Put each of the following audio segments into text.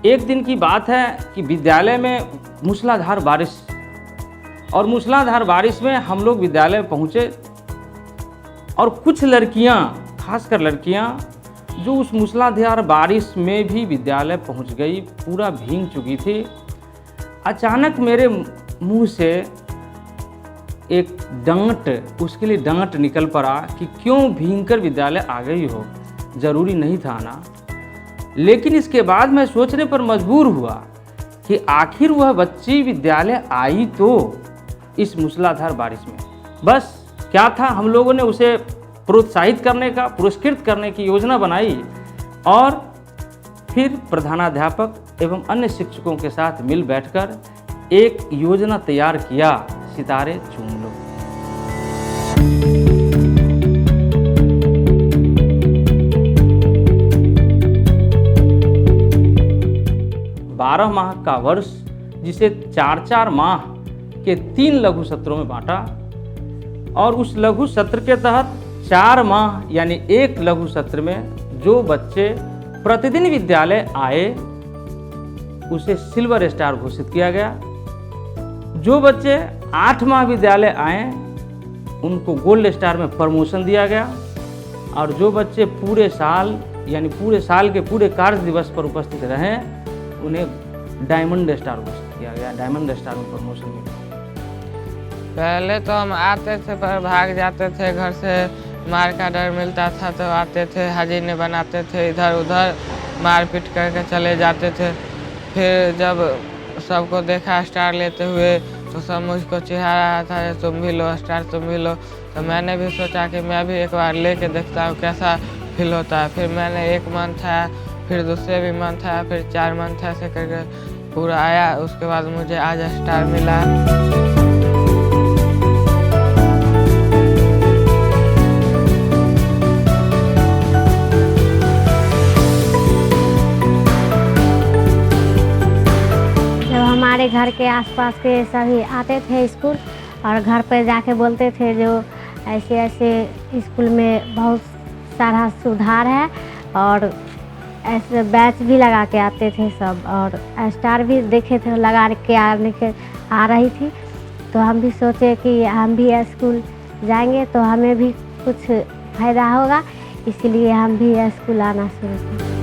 एक दिन की बात है कि विद्यालय में मूसलाधार बारिश, और मूसलाधार बारिश में हम लोग विद्यालय पहुँचे और कुछ लड़कियाँ, खासकर लड़कियाँ जो उस मूसलाधार बारिश में भी विद्यालय पहुँच गई, पूरा भीग चुकी थी। अचानक मेरे मुंह से एक डांट, उसके लिए डांट निकल पड़ा कि क्यों भीगकर विद्यालय आ गई हो, ज़रूरी नहीं था आना। लेकिन इसके बाद मैं सोचने पर मजबूर हुआ कि आखिर वह बच्ची विद्यालय आई तो इस मूसलाधार बारिश में। बस क्या था, हम लोगों ने उसे प्रोत्साहित करने का, पुरस्कृत करने की योजना बनाई और फिर प्रधानाध्यापक एवं अन्य शिक्षकों के साथ मिल बैठकर एक योजना तैयार किया, सितारे चुन लो। बारह माह का वर्ष, जिसे 4-4 माह के 3 लघु सत्रों में बांटा, और उस लघु सत्र के तहत 4 माह यानी 1 लघु सत्र में जो बच्चे प्रतिदिन विद्यालय आए उसे सिल्वर स्टार घोषित किया गया। जो बच्चे 8 माह विद्यालय आए उनको गोल्ड स्टार में प्रमोशन दिया गया, और जो बच्चे पूरे साल यानी पूरे साल के पूरे कार्य दिवस पर उपस्थित रहे उन्हें डायमंड स्टार घोषित किया गया, डायमंड स्टार में प्रमोशन मिला। पहले तो हम आते थे पर भाग जाते थे, घर से मार का डर मिलता था तो आते थे, हाजिर बनाते थे, इधर उधर मारपीट करके चले जाते थे। फिर जब सबको देखा स्टार लेते हुए तो सब मुझको चिढ़ा रहा था, तुम भी लो स्टार, तुम भी लो। तो मैंने भी सोचा कि मैं भी एक बार लेके देखता हूँ कैसा फील होता है। फिर मैंने 1 मंथ आया, फिर दूसरे भी मंथ आया, फिर 4 मंथ ऐसे करके पूरा आया। उसके बाद मुझे आज स्टार मिला। हमारे घर के आसपास के सभी आते थे स्कूल, और घर पर जाके बोलते थे जो ऐसे ऐसे स्कूल में बहुत सारा सुधार है, और ऐसे बैच भी लगा के आते थे सब, और स्टार भी देखे थे लगा के आ रही थी। तो हम भी सोचे कि हम भी स्कूल जाएंगे तो हमें भी कुछ फ़ायदा होगा, इसलिए हम भी स्कूल आना शुरू किया।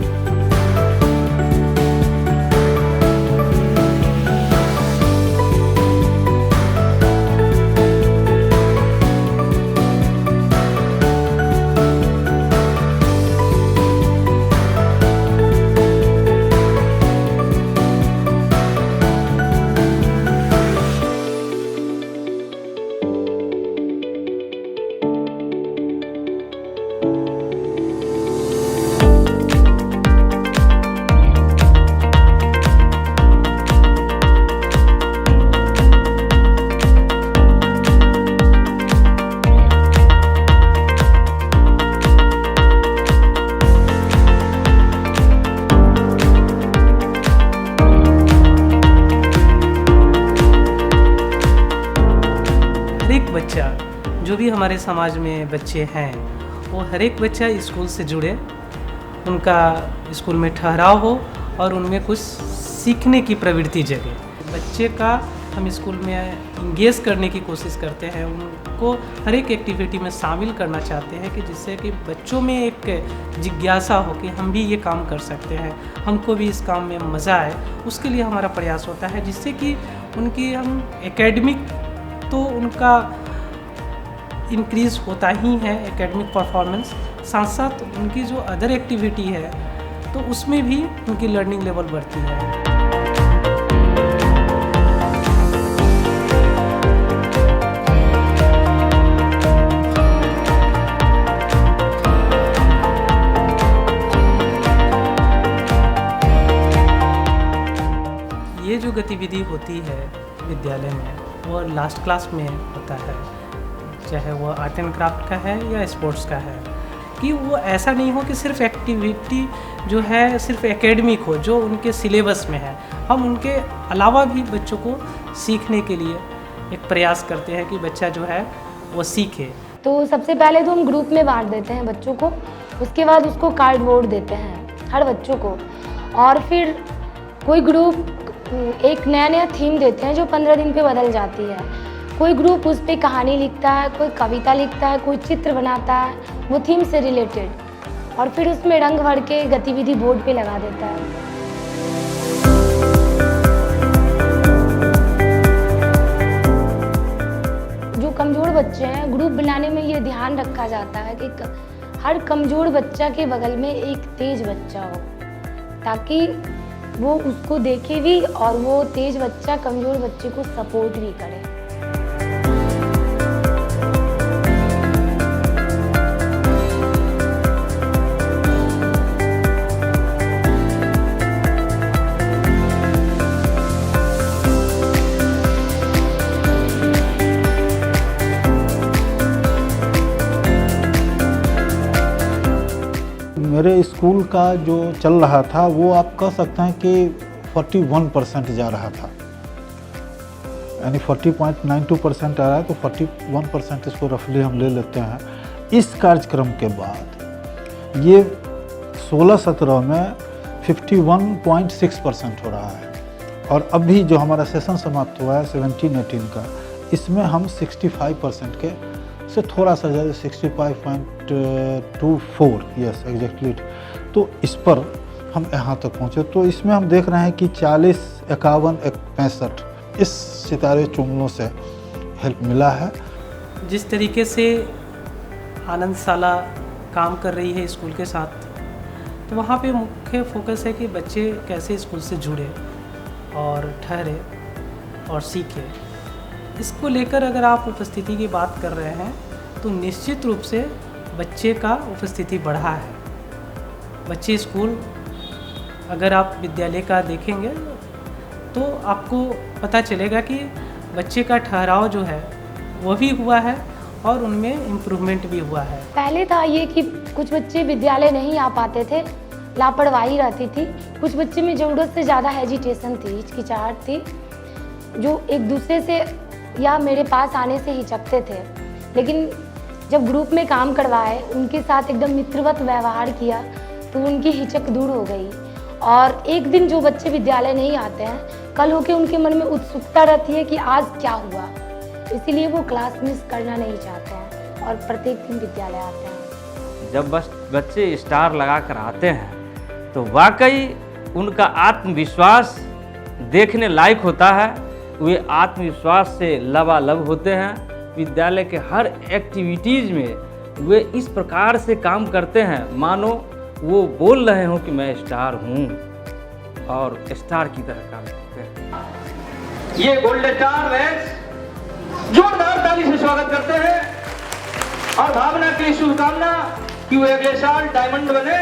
हरेक बच्चा, जो भी हमारे समाज में बच्चे हैं, वो हर एक बच्चा स्कूल से जुड़े, उनका स्कूल में ठहराव हो और उनमें कुछ सीखने की प्रवृत्ति जगे। बच्चे का हम स्कूल में इंगेज करने की कोशिश करते हैं, उनको हर एक एक्टिविटी में शामिल करना चाहते हैं कि जिससे कि बच्चों में एक जिज्ञासा हो कि हम भी ये काम कर सकते हैं, हमको भी इस काम में मज़ा आए। उसके लिए हमारा प्रयास होता है, जिससे कि उनकी हम एकेडमिक तो उनका इंक्रीज़ होता ही है, एकेडमिक परफॉर्मेंस, साथ साथ उनकी जो अदर एक्टिविटी है तो उसमें भी उनकी लर्निंग लेवल बढ़ती है। ये जो गतिविधि होती है विद्यालय में वो लास्ट क्लास में होता है, चाहे वो आर्ट एंड क्राफ्ट का है या स्पोर्ट्स का है, कि वो ऐसा नहीं हो कि सिर्फ एक्टिविटी जो है सिर्फ एकेडमिक हो, जो उनके सिलेबस में है। हम उनके अलावा भी बच्चों को सीखने के लिए एक प्रयास करते हैं कि बच्चा जो है वो सीखे। तो सबसे पहले तो हम ग्रुप में बांट देते हैं बच्चों को, उसके बाद उसको कार्डबोर्ड देते हैं हर बच्चों को, और फिर कोई ग्रुप एक नया नया थीम देते हैं जो 15 दिन पे बदल जाती है। कोई ग्रुप उस पर कहानी लिखता है, कोई कविता लिखता है, कोई चित्र बनाता है वो थीम से रिलेटेड, और फिर उसमें रंग भर के गतिविधि बोर्ड पे लगा देता है। जो कमज़ोर बच्चे हैं, ग्रुप बनाने में ये ध्यान रखा जाता है कि हर कमज़ोर बच्चा के बगल में एक तेज बच्चा हो, ताकि वो उसको देखे भी और वो तेज बच्चा कमज़ोर बच्चे को सपोर्ट भी करे। मेरे स्कूल का जो चल रहा था वो आप कह सकते हैं कि 41% जा रहा था, यानी 40.92% आ रहा है, तो 41% इसको रफली हम ले लेते हैं। इस कार्यक्रम के बाद ये 16-17 में 51.6% हो रहा है, और अभी जो हमारा सेशन समाप्त हुआ है 17-18 का, इसमें हम 65% के से थोड़ा सा ज़्यादा 65.24, यस एग्जैक्टली। तो इस पर हम यहाँ तक पहुँचे। तो इसमें हम देख रहे हैं कि 40, 51, 65 इस सितारे चुंगलों से हेल्प मिला है। जिस तरीके से आनंदशाला काम कर रही है स्कूल के साथ, तो वहाँ पे मुख्य फोकस है कि बच्चे कैसे स्कूल से जुड़े और ठहरे और सीखे। इसको लेकर अगर आप उपस्थिति की बात कर रहे हैं तो निश्चित रूप से बच्चे का उपस्थिति बढ़ा है। बच्चे स्कूल, अगर आप विद्यालय का देखेंगे तो आपको पता चलेगा कि बच्चे का ठहराव जो है वो भी हुआ है और उनमें इम्प्रूवमेंट भी हुआ है। पहले था ये कि कुछ बच्चे विद्यालय नहीं आ पाते थे, लापरवाही रहती थी। कुछ बच्चे में ज़रूरत से ज़्यादा हेजिटेशन थी, हिचकिचाहट थी, जो एक दूसरे से या मेरे पास आने से हिचकते थे। लेकिन जब ग्रुप में काम करवाए, उनके साथ एकदम मित्रवत व्यवहार किया, तो उनकी हिचक दूर हो गई। और एक दिन जो बच्चे विद्यालय नहीं आते हैं, कल होके उनके मन में उत्सुकता रहती है कि आज क्या हुआ, इसीलिए वो क्लास मिस करना नहीं चाहते हैं और प्रत्येक दिन विद्यालय आते हैं। जब बच्चे स्टार लगा कर आते हैं तो वाकई उनका आत्मविश्वास देखने लायक होता है। वे आत्मविश्वास से लबालब होते हैं। विद्यालय के हर एक्टिविटीज़ में वे इस प्रकार से काम करते हैं मानो वो बोल रहे हों कि मैं स्टार हूँ, और स्टार की तरह काम करते हैं। ये गोल्ड स्टार रेंज जोरदार ताली से स्वागत करते हैं और भावना की शुभकामना कि वो अगले साल डायमंड बने।